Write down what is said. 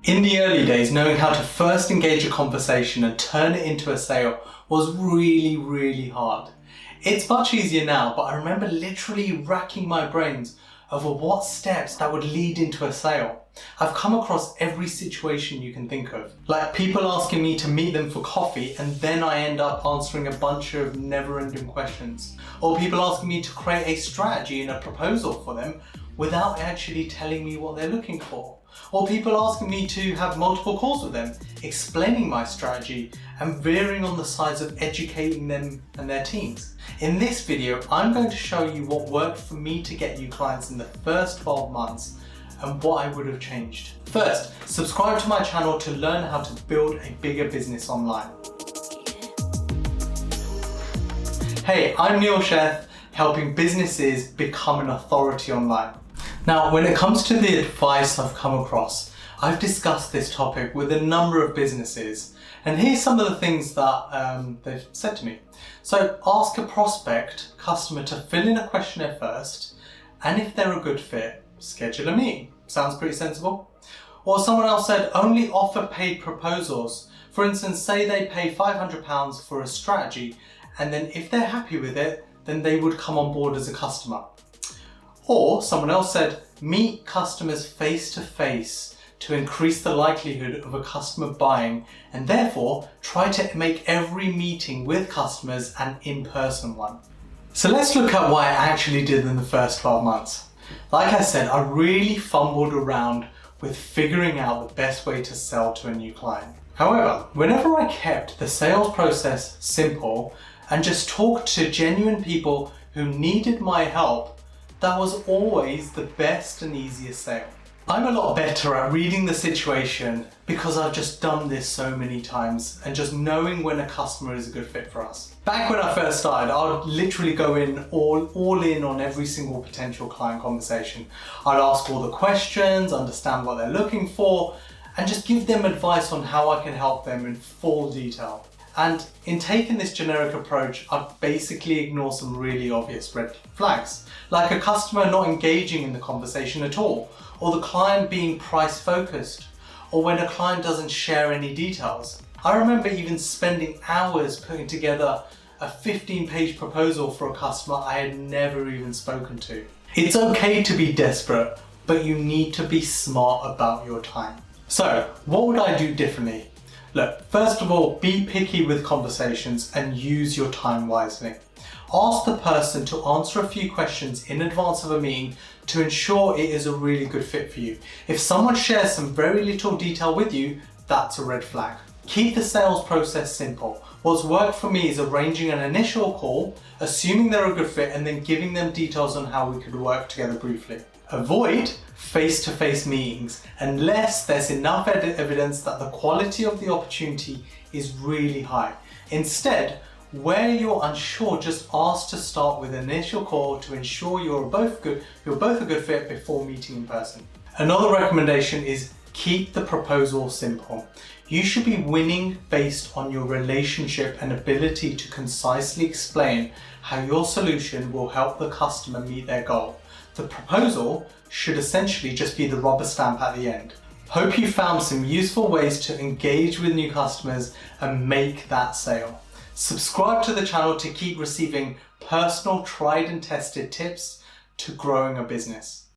In the early days, knowing how to first engage a conversation and turn it into a sale was really hard. It's much easier now, but I remember literally racking my brains over what steps that would lead into a sale. I've come across every situation you can think of. Like people asking me to meet them for coffee and then I end up answering a bunch of never-ending questions. Or people asking me to create a strategy and a proposal for them without actually telling me what they're looking for. Or people asking me to have multiple calls with them, explaining my strategy and veering on the sides of educating them and their teams. In this video, I'm going to show you what worked for me to get you clients in the first 12 months and what I would have changed. First, subscribe to my channel to learn how to build a bigger business online. Hey, I'm Neil Sheth, helping businesses become an authority online. Now, when it comes to the advice I've come across, I've discussed this topic with a number of businesses, and here's some of the things that they've said to me. So ask a prospect customer to fill in a questionnaire first, and if they're a good fit, schedule a meeting. Sounds pretty sensible. Or someone else said only offer paid proposals. For instance, say they pay £500 for a strategy, and then if they're happy with it, then they would come on board as a customer. Or someone else said, meet customers face to face to increase the likelihood of a customer buying, and therefore try to make every meeting with customers an in-person one. So let's look at what I actually did in the first 12 months. Like I said, I really fumbled around with figuring out the best way to sell to a new client. However, whenever I kept the sales process simple and just talked to genuine people who needed my help, that was always the best and easiest sale. I'm a lot better at reading the situation because I've just done this so many times and just knowing when a customer is a good fit for us. Back when I first started, I would literally go in all in on every single potential client conversation. I'd ask all the questions, understand what they're looking for, and just give them advice on how I can help them in full detail. And in taking this generic approach, I basically ignore some really obvious red flags, like a customer not engaging in the conversation at all, or the client being price focused, or when a client doesn't share any details. I remember even spending hours putting together a 15-page proposal for a customer I had never even spoken to. It's okay to be desperate, but you need to be smart about your time. So, what would I do differently? Look, first of all, be picky with conversations and use your time wisely. Ask the person to answer a few questions in advance of a meeting to ensure it is a really good fit for you. If someone shares some very little detail with you, that's a red flag. Keep the sales process simple. What's worked for me is arranging an initial call, assuming they're a good fit, and then giving them details on how we could work together briefly. Avoid face-to-face meetings unless there's enough evidence that the quality of the opportunity is really high. Instead, where you're unsure, just ask to start with an initial call to ensure you're both a good fit before meeting in person. Another recommendation is keep the proposal simple. You should be winning based on your relationship and ability to concisely explain how your solution will help the customer meet their goal. The proposal should essentially just be the rubber stamp at the end. Hope you found some useful ways to engage with new customers and make that sale. Subscribe to the channel to keep receiving personal, tried and tested tips to growing a business.